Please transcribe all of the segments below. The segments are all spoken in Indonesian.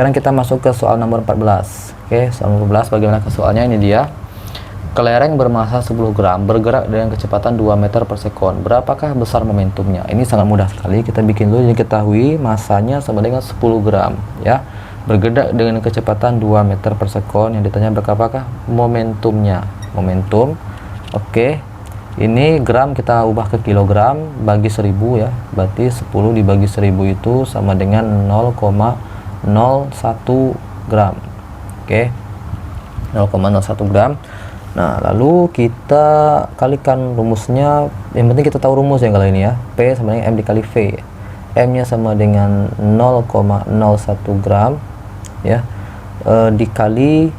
Sekarang kita masuk ke soal nomor 14. Oke, soal nomor 14 bagaimana ke soalnya? Ini dia. Kelereng bermassa 10 gram bergerak dengan kecepatan 2 meter per sekon. Berapakah besar momentumnya? Ini sangat mudah sekali. Kita bikin dulu. Jadi ketahui massanya sama dengan 10 gram ya. Bergerak dengan kecepatan 2 meter per sekon. Yang ditanya berapakah momentumnya? Momentum. Oke. Ini gram kita ubah ke kilogram bagi 1000 ya. Berarti 10 dibagi 1000 itu sama dengan 0,01 gram. Oke. 0,01 gram. Nah, lalu kita kalikan rumusnya. Yang penting kita tahu rumus yang kali ini ya. P sama dengan M dikali V. M nya sama dengan 0,01 gram ya, dikali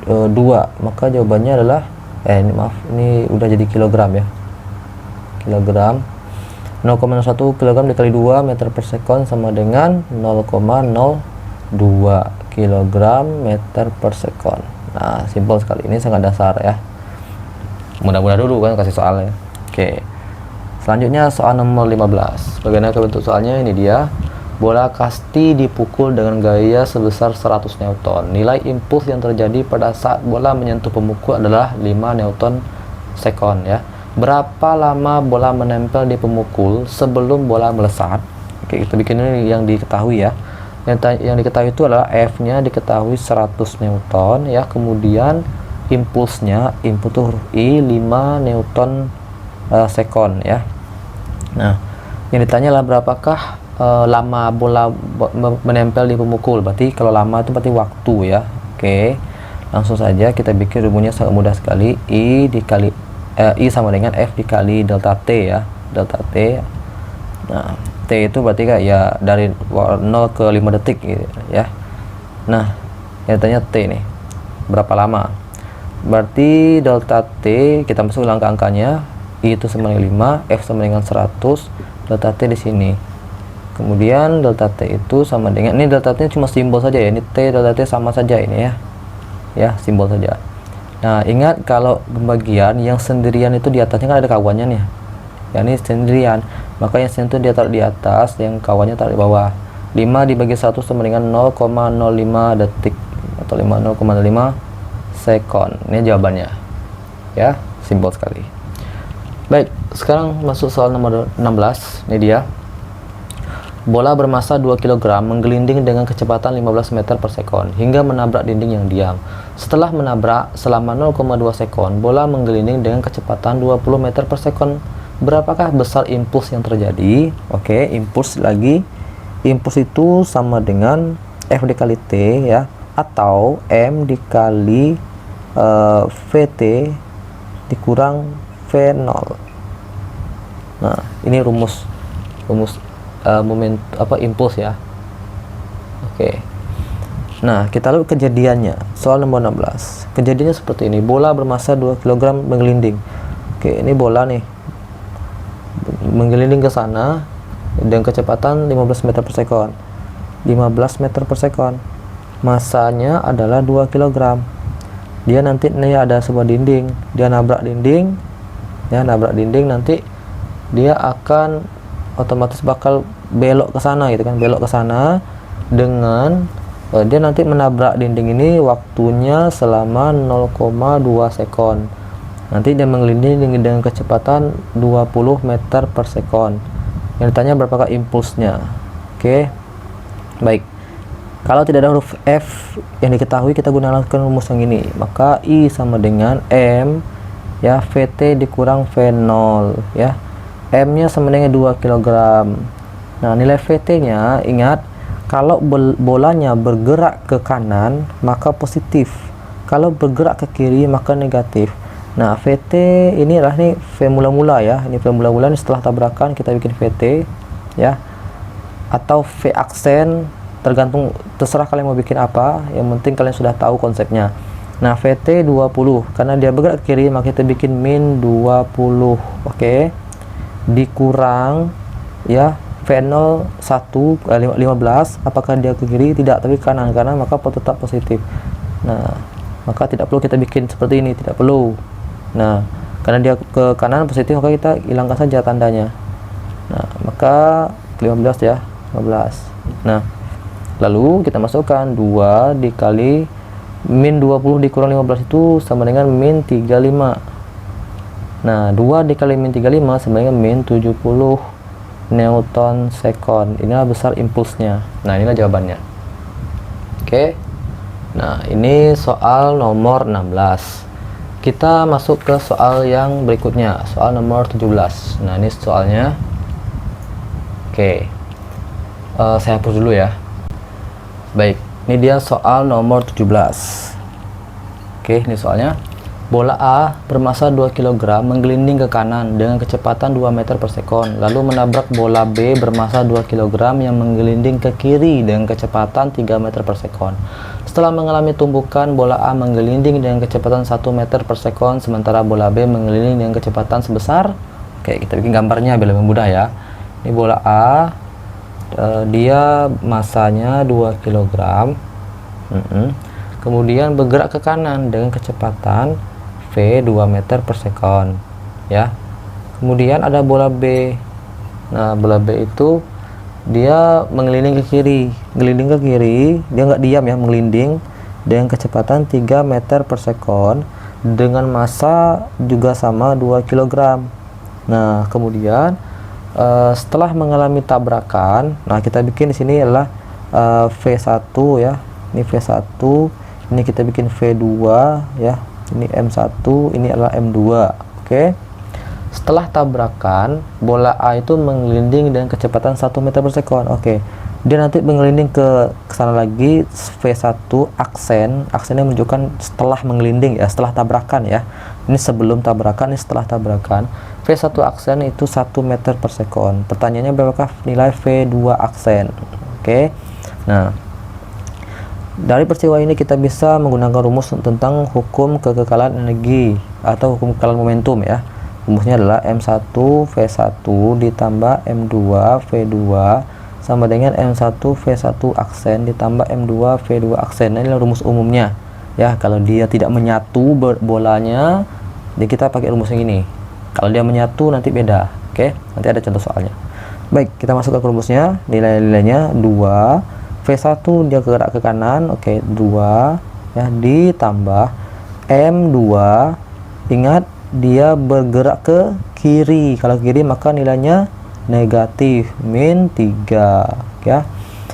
2. Maka jawabannya adalah ini udah jadi kilogram ya. Kilogram. 0,01 kilogram dikali 2 meter per sekon sama dengan 0,02 kilogram meter per sekon. Nah, simpel sekali. Ini sangat dasar ya. Mudah-mudah dulu kan kasih soalnya. Oke. Selanjutnya soal nomor 15. Bagaimana bentuk soalnya? Ini dia. Bola kasti dipukul dengan gaya sebesar 100 Newton. Nilai impuls yang terjadi pada saat bola menyentuh pemukul adalah 5 Newton sekon ya. Berapa lama bola menempel di pemukul sebelum bola melesat? Oke, kita bikin ini yang diketahui ya. Yang diketahui itu adalah F-nya diketahui 100 Newton ya. Kemudian impulsnya, input huruf I 5 Newton sekon ya. Nah, yang ditanya adalah berapakah lama bola menempel di pemukul. Berarti kalau lama itu berarti waktu ya. Oke, langsung saja kita bikin rumusnya sangat mudah sekali. I sama dengan F dikali delta T ya. Delta T. Nah, T itu berarti kan ya dari 0 ke 5 detik gitu ya. Nah, yang ditanya T nih. Berapa lama? Berarti delta T kita masuk angka-angkanya. I itu sama dengan 5, F sama dengan 100, delta T di sini. Kemudian delta T itu sama dengan, ini delta T cuma simbol saja ya. Ini T delta T sama saja ini ya. Ya, simbol saja. Nah, ingat kalau pembagian yang sendirian itu di atasnya kan ada kawannya nih. Ya, ini sendirian. Maka yang sendirian itu dia taruh di atas, yang kawannya taruh di bawah. 5 dibagi 1 sama dengan 0,05 detik atau 0,05 sekon. Ini jawabannya. Ya, simpel sekali. Baik, sekarang masuk soal nomor 16. Ini dia. Bola bermassa 2 kg menggelinding dengan kecepatan 15 meter per sekon hingga menabrak dinding yang diam. Setelah menabrak selama 0,2 sekon, bola menggelinding dengan kecepatan 20 meter per sekon. Berapakah besar impuls yang terjadi? Oke, impuls lagi. Impuls itu sama dengan F dikali T ya, atau M dikali VT dikurang V0. Nah, ini rumus impuls ya. Oke. Nah, kita lihat kejadiannya. Soal nomor 16. Kejadiannya seperti ini. Bola bermassa 2 kg menggelinding. Oke, ini bola nih. Menggelinding ke sana dengan kecepatan 15 meter per sekon. 15 meter per sekon. Massanya adalah 2 kg. Dia nanti nih ada sebuah dinding. Dia nabrak dinding. Ya, nabrak dinding nanti dia akan otomatis bakal belok ke sana gitu kan, belok ke sana dengan dia nanti menabrak dinding ini waktunya selama 0,2 sekon. Nanti dia menggelinding dengan kecepatan 20 meter per sekon. Yang ditanya berapakah impulsnya? Oke. Baik. Kalau tidak ada huruf F yang diketahui, kita gunakan rumus yang ini. Maka I sama dengan M ya, VT dikurang V0 ya. M-nya sama dengan 2 kg. Nah, nilai VT-nya, ingat, kalau bolanya bergerak ke kanan, maka positif. Kalau bergerak ke kiri, maka negatif. Nah, VT ini adalah nih V mula-mula ya. Ini V mula-mula, setelah tabrakan kita bikin VT ya. Atau V aksen, tergantung, terserah kalian mau bikin apa. Yang penting kalian sudah tahu konsepnya. Nah, VT 20. Karena dia bergerak ke kiri, maka kita bikin min 20. Oke. Dikurang ya V0 1 15. Apakah dia ke kiri? Tidak, tapi kanan, karena maka tetap positif. Nah, maka tidak perlu kita bikin seperti ini, tidak perlu. Nah, karena dia ke kanan positif, maka kita hilangkan saja tandanya. Nah, maka 15 ya, 15. Nah, Lalu kita masukkan 2 dikali min 20 dikurang 15 itu sama dengan min 35. Nah, 2 dikali min 35 sama dengan min 70 Newton second. Inilah besar impulsnya. Nah, inilah jawabannya. Oke. Nah, ini soal nomor 16. Kita masuk ke soal yang berikutnya, soal nomor 17. Nah, ini soalnya. Oke. Saya hapus dulu ya. Baik, ini dia soal nomor 17. Oke, ini soalnya. Bola A bermasa 2 kg menggelinding ke kanan dengan kecepatan 2 meter per sekon, lalu menabrak bola B bermasa 2 kg yang menggelinding ke kiri dengan kecepatan 3 meter per sekon. Setelah mengalami tumbukan, bola A menggelinding dengan kecepatan 1 meter per sekon, sementara bola B menggelinding dengan kecepatan sebesar, oke, kita bikin gambarnya biar lebih mudah ya. Ini bola A, dia masanya 2 kg, kemudian bergerak ke kanan dengan kecepatan V 2 meter per sekon ya. Kemudian ada bola B. Nah, bola B itu dia menggelinding ke kiri, dia nggak diam ya, menggelinding dengan kecepatan 3 meter per sekon dengan massa juga sama 2 kg. Nah, kemudian setelah mengalami tabrakan, nah kita bikin di sini adalah V1 ya. Ini V1, ini kita bikin V2 ya. Ini M1, ini adalah M2. Oke. Setelah tabrakan, bola A itu menggelinding dengan kecepatan 1 meter per sekon. Oke. Dia nanti menggelinding ke sana lagi, V1 aksennya menunjukkan setelah menggelinding ya, setelah tabrakan ya. Ini sebelum tabrakan, ini setelah tabrakan. V1 aksen itu 1 meter per sekon. Pertanyaannya berapakah nilai V2 aksen? Oke. Nah, dari peristiwa ini kita bisa menggunakan rumus tentang hukum kekekalan energi atau hukum kekekalan momentum ya. Rumusnya adalah M1 V1 ditambah M2 V2 sama dengan M1 V1 aksen ditambah M2 V2 aksen. Nah, ini rumus umumnya ya. Kalau dia tidak menyatu bolanya, jadi kita pakai rumus yang ini. Kalau dia menyatu nanti beda. Oke, nanti ada contoh soalnya. Baik, kita masuk ke rumusnya. Nilai-nilainya 2 V1 dia gerak ke kanan, oke, 2 ya, ditambah M2, ingat dia bergerak ke kiri. Kalau kiri maka nilainya negatif, min 3 ya.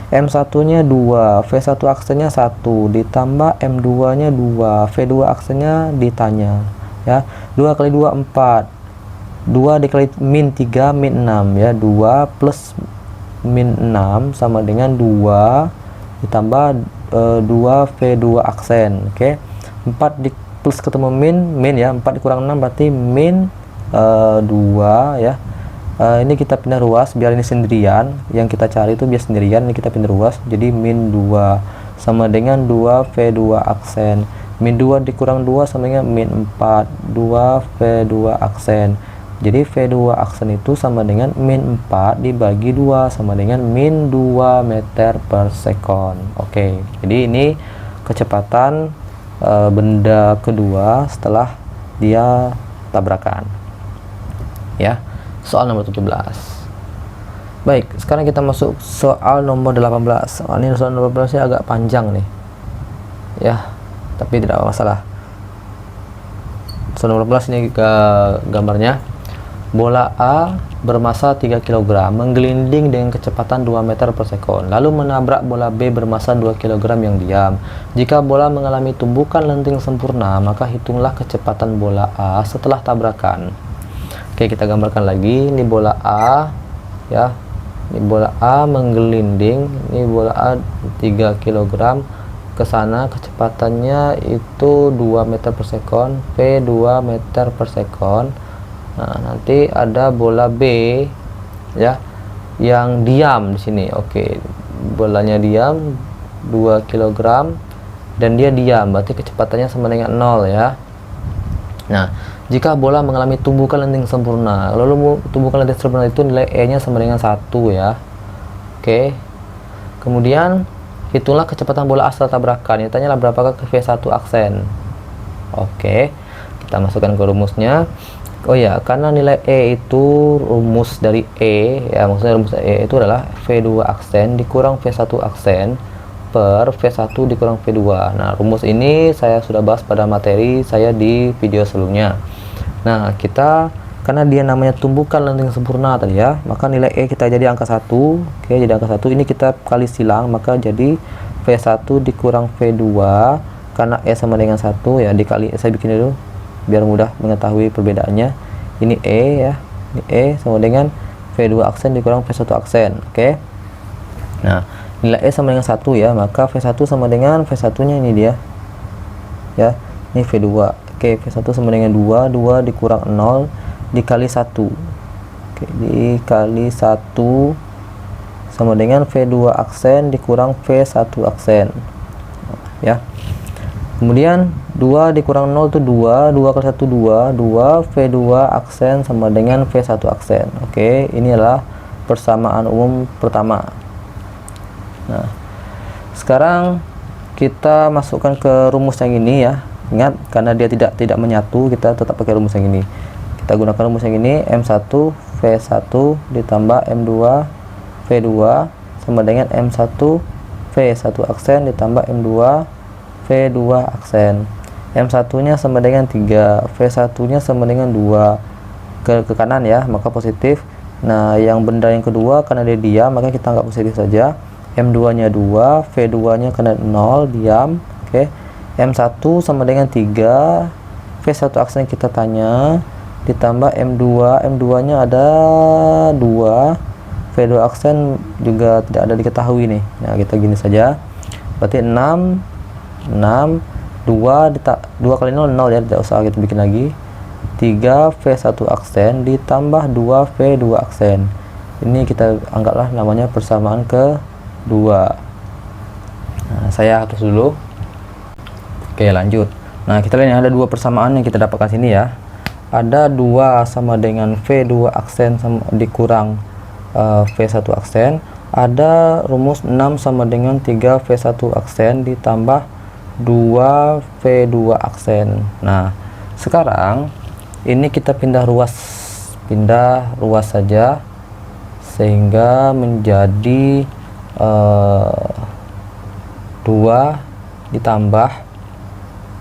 M1 nya 2, V1 aksennya 1 ditambah M2 nya 2, V2 aksennya ditanya ya. 2 kali 2 4, 2 dikali min 3 min 6 ya. 2 plus min 6 sama dengan 2 ditambah 2 V2 aksen. Oke. 4 di plus ketemu min ya, 4 dikurang 6 berarti min 2 ya. Ini kita pindah ruas biar ini sendirian, yang kita cari itu biar sendirian, ini kita pindah ruas jadi min 2 sama dengan 2 V2 aksen. Min 2 dikurang 2 sama dengan min 4, 2 V2 aksen. Jadi V2 aksen itu sama dengan min 4 dibagi 2 sama dengan min 2 meter per sekon. Oke, jadi ini kecepatan benda kedua setelah dia tabrakan ya. Soal nomor 17. Baik, sekarang kita masuk soal nomor 18. Ini soal nomor 18 agak panjang nih ya, tapi tidak masalah. Soal nomor 18 ini gambarnya. Bola A bermasa 3 kg menggelinding dengan kecepatan 2 meter per sekon, lalu menabrak bola B bermasa 2 kg yang diam. Jika bola mengalami tumbukan lenting sempurna, maka hitunglah kecepatan bola A setelah tabrakan. Oke, kita gambarkan lagi. Ini bola A ya. Ini bola A menggelinding, ini bola A 3 kg ke sana, kecepatannya itu 2 meter per sekon, V 2 meter per sekon. Nah, nanti ada bola B ya yang diam di sini. Oke, bolanya diam 2 kg dan dia diam, berarti kecepatannya sama dengan 0 ya. Nah, jika bola mengalami tumbukan lenting sempurna, lalu tumbukan lenting sempurna itu nilai E nya sama dengan 1 ya. Oke, kemudian hitunglah kecepatan bola A setelah tabrakan. Ini tanyalah berapakah ke V1 aksen. Oke, kita masukkan ke rumusnya. Oh ya, karena nilai E itu rumus dari E ya, maksudnya rumus E itu adalah V2 aksen dikurang V1 aksen. per V1 dikurang V2. Nah, rumus ini saya sudah bahas pada materi saya di video sebelumnya. Nah, kita karena dia namanya tumbukan lenting sempurna tadi ya, maka nilai E kita jadi angka 1. Oke, jadi angka 1 ini kita kali silang, maka jadi V1 dikurang V2, karena E sama dengan 1 ya, dikali, saya bikin dulu biar mudah mengetahui perbedaannya. Ini E ya, ini E sama dengan V2 aksen dikurang V1 aksen. Oke. Nah, nilai E sama dengan 1 ya, maka V1 sama dengan V1 nya ini dia ya, ini V2. Oke, V1 sama dengan 2 dikurang 0 dikali 1. Oke, dikali 1 sama dengan V2 aksen dikurang V1 aksen ya. Kemudian 2 dikurang 0 itu 2 kali 1 2 V2 aksen sama dengan V1 aksen. Oke, ini adalah persamaan umum pertama. Nah, sekarang kita masukkan ke rumus yang ini ya. Ingat, karena dia tidak menyatu, kita tetap pakai rumus yang ini. Kita gunakan rumus yang ini, M1 V1 ditambah M2 V2 sama dengan M1 V1 aksen ditambah M2 V2 aksen. M1 nya sama dengan 3, V1 nya sama dengan 2 ke kanan ya, maka positif. Nah, yang benda yang kedua karena dia diam, maka kita anggap positif saja. M2 nya 2, V2 nya karena 0, diam. Oke, M1 sama dengan 3, V1 aksen kita tanya ditambah M2 nya ada 2, V2 aksen juga tidak ada diketahui nih. Nah, kita gini saja, berarti 6 2 kali 0 0 ya, tidak usah kita bikin lagi. 3 V1 aksen ditambah 2 V2 aksen. Ini kita anggaplah namanya persamaan kedua. Nah, saya hapus dulu. Oke, lanjut. Nah, kita lihat ada dua persamaan yang kita dapatkan sini ya. Ada 2 sama dengan V2 aksen sama dikurang V1 aksen. Ada rumus 6 sama dengan 3 V1 aksen ditambah 2 V2 aksen. Nah, sekarang ini kita pindah ruas saja sehingga menjadi 2 ditambah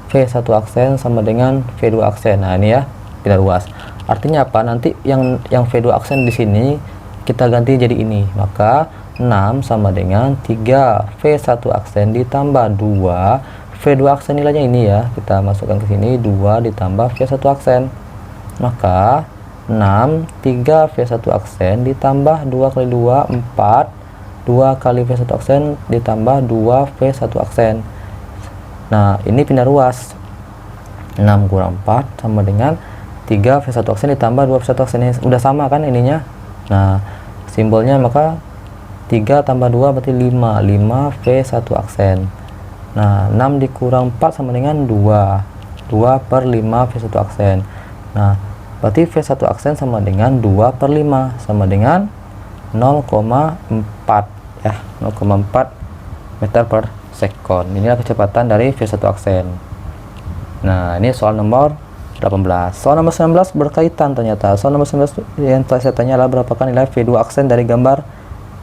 V1 aksen sama dengan V2 aksen. Nah, ini ya, pindah ruas. Artinya apa? Nanti yang V2 aksen di sini kita ganti jadi ini. Maka 6 sama dengan 3 V1 aksen ditambah 2 V2 aksen, nilainya ini ya. Kita masukkan ke sini 2 ditambah V1 aksen. Maka 6 3 V1 aksen ditambah 2 kali 2 4, 2 kali V1 aksen ditambah 2 V1 aksen. Nah, ini pindah ruas. 6 kurang 4 sama dengan 3 V1 aksen ditambah 2 V1 aksen. Ini udah sama kan ininya. Nah, simbolnya maka 3 tambah 2 berarti 5 V1 aksen. Nah, 6 dikurang 4 sama dengan 2 per 5 V1 aksen. Nah, berarti V1 aksen sama dengan 2 per 5 sama dengan 0,4 ya, 0,4 meter per sekon. Inilah kecepatan dari V1 aksen. Nah, ini soal nomor 18. Soal nomor 19 berkaitan ternyata. Soal nomor 19 yang saya tanya adalah berapakah nilai V2 aksen dari gambar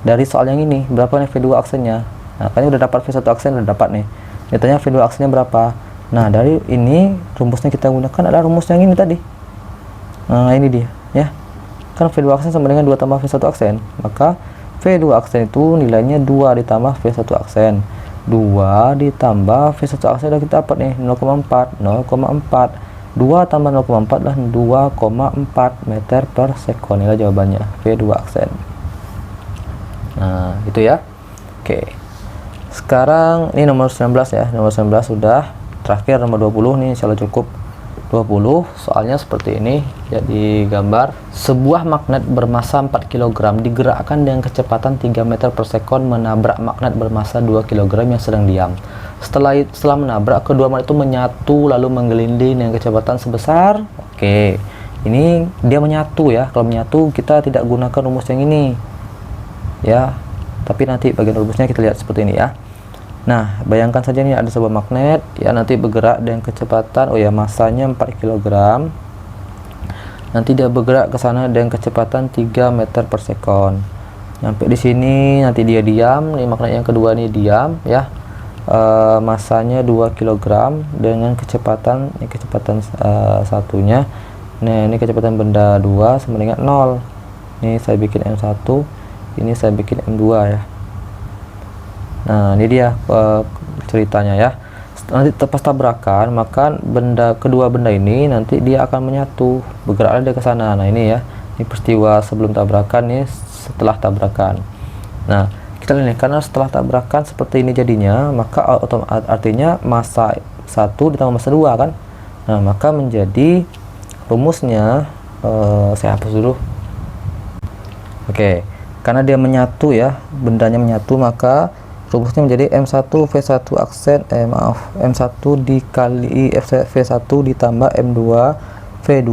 dari soal yang ini. Berapa nih V2 aksennya? Nah, kan udah dapat V1 aksen, udah dapat nih. Ditanya V2 aksennya berapa? Nah, dari ini rumusnya kita gunakan adalah rumus yang ini tadi. Nah, ini dia ya. Kan V2 aksen sama dengan 2 tambah V1 aksen. Maka V2 aksen itu nilainya 2 ditambah V1 aksen. 2 ditambah V1 aksen udah kita dapat nih 0,4. 2 tambah 0,4 adalah 2,4 meter per sekon. Inilah jawabannya, V2 aksen. Nah, itu ya. Oke. Sekarang ini nomor 19 ya. Nomor 19 sudah. Terakhir nomor 20 nih, insyaallah cukup. 20 soalnya seperti ini. Jadi gambar sebuah magnet bermasa 4 kg digerakkan dengan kecepatan 3 meter per sekon menabrak magnet bermasa 2 kg yang sedang diam. Setelah menabrak, kedua magnet itu menyatu lalu menggelinding dengan kecepatan sebesar, oke, ini dia menyatu ya. Kalau menyatu kita tidak gunakan rumus yang ini ya, tapi nanti bagian rumusnya kita lihat seperti ini ya. Nah, bayangkan saja ini ada sebuah magnet ya, nanti bergerak dengan kecepatan, oh ya, masanya 4 kg. Nanti dia bergerak ke sana dengan kecepatan 3 meter per sekon. Sampai di sini nanti dia diam. Ini magnet yang kedua nih diam ya. Masanya 2 kg dengan kecepatan ini kecepatan satunya. Nah, ini kecepatan benda 2 sama dengan 0. Ini saya bikin M1, ini saya bikin M2 ya. Nah, ini dia ceritanya ya. Nanti pas tabrakan, maka kedua benda ini nanti dia akan menyatu, bergeraklah dia ke sana. Nah, ini ya. Ini peristiwa sebelum tabrakan, nih setelah tabrakan. Nah, kita lihat karena setelah tabrakan seperti ini jadinya, maka artinya massa 1 ditambah massa 2 kan. Nah, maka menjadi rumusnya saya hapus dulu. Oke, karena dia menyatu ya, bendanya menyatu, maka rumusnya menjadi M1 V1 aksen M1 dikali V1 ditambah M2 V2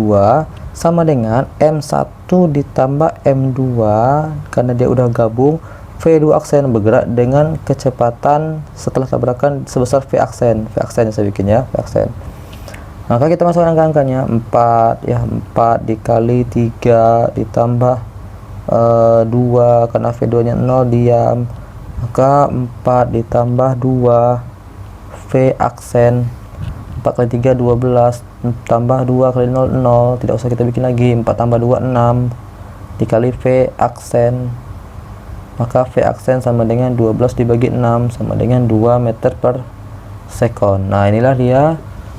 sama dengan M1 ditambah M2 karena dia udah gabung V2 aksen bergerak dengan kecepatan setelah tabrakan sebesar V aksen yang saya bikin ya, V aksen. Maka kita masukkan angka-angkanya 4 ya, 4 dikali 3 ditambah 2 karena V2 nya 0 diam, maka 4 ditambah 2 V aksen 4 kali 3 12 tambah 2 kali 0 0, tidak usah kita bikin lagi. 4 tambah 2 6 dikali V aksen, maka V aksen sama dengan 12 dibagi 6 sama dengan 2 meter per sekon. Nah, inilah dia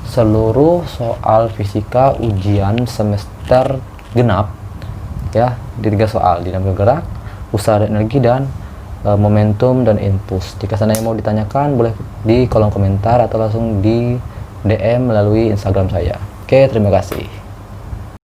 seluruh soal fisika ujian semester genap ya, di 3 soal: dinamika gerak, usaha dan energi, dan momentum dan impuls. Jika sana yang mau ditanyakan, boleh di kolom komentar atau langsung di DM melalui Instagram saya. Oke, terima kasih.